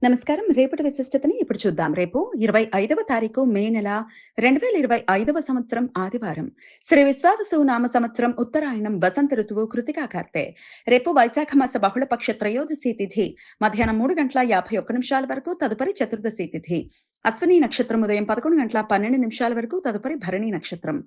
నమస్కారం. రేపటి విశిష్టతని ఇప్పుడు చూద్దాం. రేపు 25వ తారీఖు మే నెల 2025వ సంవత్సరం ఆదివారం. శ్రీ విశ్వావసు నామ సంవత్సరం ఉత్తరాయణం వసంత ఋతువు కృతికా కార్తె. రేపు వైశాఖ మాస బహుళపక్ష త్రయోదశి తిథి మధ్యాహ్నం 3:51 వరకు, తదుపరి చతుర్దశి తిథి. అశ్విని నక్షత్రం ఉదయం 11:12 వరకు, తదుపరి భరణి నక్షత్రం.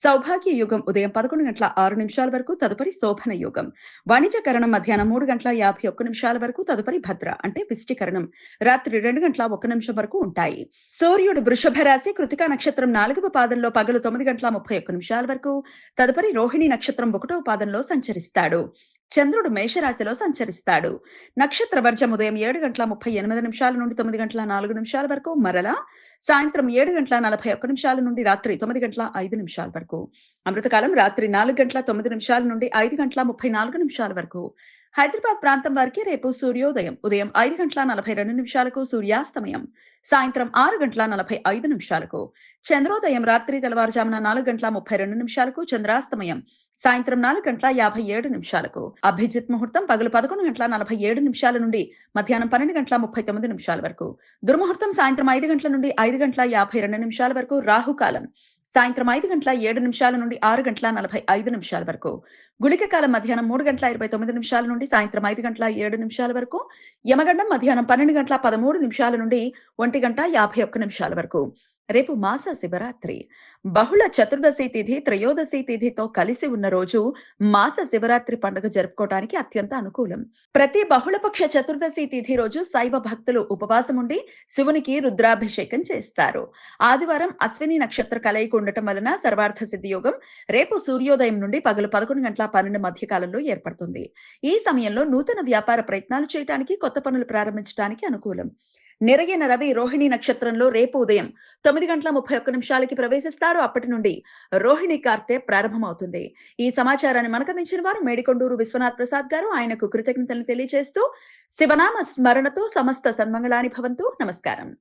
సౌభాగ్య యుగం ఉదయం 11:06 వరకు, తదుపరి శోభన యుగం. వాణిజ్యకరణం మధ్యాహ్నం 3:51 వరకు, తదుపరి భద్ర అంటే విష్టికరణం రాత్రి 2:01 వరకు ఉంటాయి. సూర్యుడు వృషభ రాశి కృతికా నక్షత్రం 4వ పాదంలో పగలు 9:31 వరకు, తదుపరి రోహిణి నక్షత్రం 1వ పాదంలో సంచరిస్తాడు. చంద్రుడు మేషరాశిలో సంచరిస్తాడు. నక్షత్ర వర్జం ఉదయం 7:38 నుండి 9:04 వరకు, మరలా సాయంత్రం 7:41 నుండి రాత్రి 9:05 వరకు. అమృతకాలం రాత్రి 4:09 నుండి 5:34 వరకు. హైదరాబాద్ ప్రాంతం వారికి రేపు సూర్యోదయం ఉదయం 5:42 సూర్యాస్తమయం సాయంత్రం 6:45 చంద్రోదయం రాత్రి తెల్లవారుజామున 4:32 చంద్రాస్తమయం సాయంత్రం 4:57 అభిజిత్ ముహూర్తం పగలు 11:47 నుండి మధ్యాహ్నం 12:39 వరకు. దుర్ముహూర్తం సాయంత్రం 5 గంటల నుండి 5:52 వరకు. రాహుకాలం సాయంత్రం 5:07 నుండి 6:45 వరకు. గుళిక కాలం మధ్యాహ్నం 3:29 నుండి సాయంత్రం 5:07 వరకు. యమగండం మధ్యాహ్నం 12:13 నుండి 1:51 వరకు. రేపు మాస శివరాత్రి. బహుళ చతుర్దశి తిథి త్రయోదశి తిథితో కలిసి ఉన్న రోజు మాస శివరాత్రి పండుగ జరుపుకోవడానికి అత్యంత అనుకూలం. ప్రతి బహుళపక్ష చతుర్దశి తిథి రోజు శైవ భక్తులు ఉపవాసం ఉండి శివునికి రుద్రాభిషేకం చేస్తారు. ఆదివారం అశ్విని నక్షత్ర కలయిక ఉండటం వలన సర్వార్థ సిద్ధి యోగం రేపు సూర్యోదయం నుండి పగలు 11:12 మధ్య కాలంలో ఏర్పడుతుంది. ఈ సమయంలో నూతన వ్యాపార ప్రయత్నాలు చేయడానికి, కొత్త పనులు ప్రారంభించడానికి అనుకూలం. నిరయన రవి రోహిణి నక్షత్రంలో రేపు ఉదయం 9:31 ప్రవేశిస్తాడు. అప్పటి నుండి రోహిణి కార్తె ప్రారంభమవుతుంది. ఈ సమాచారాన్ని మనకందించిన వారు మేడికొండూరు విశ్వనాథ్ ప్రసాద్ గారు. ఆయనకు కృతజ్ఞతలు తెలియజేస్తూ శివనామ స్మరణతో సమస్త సన్మంగళాని భవంతు. నమస్కారం.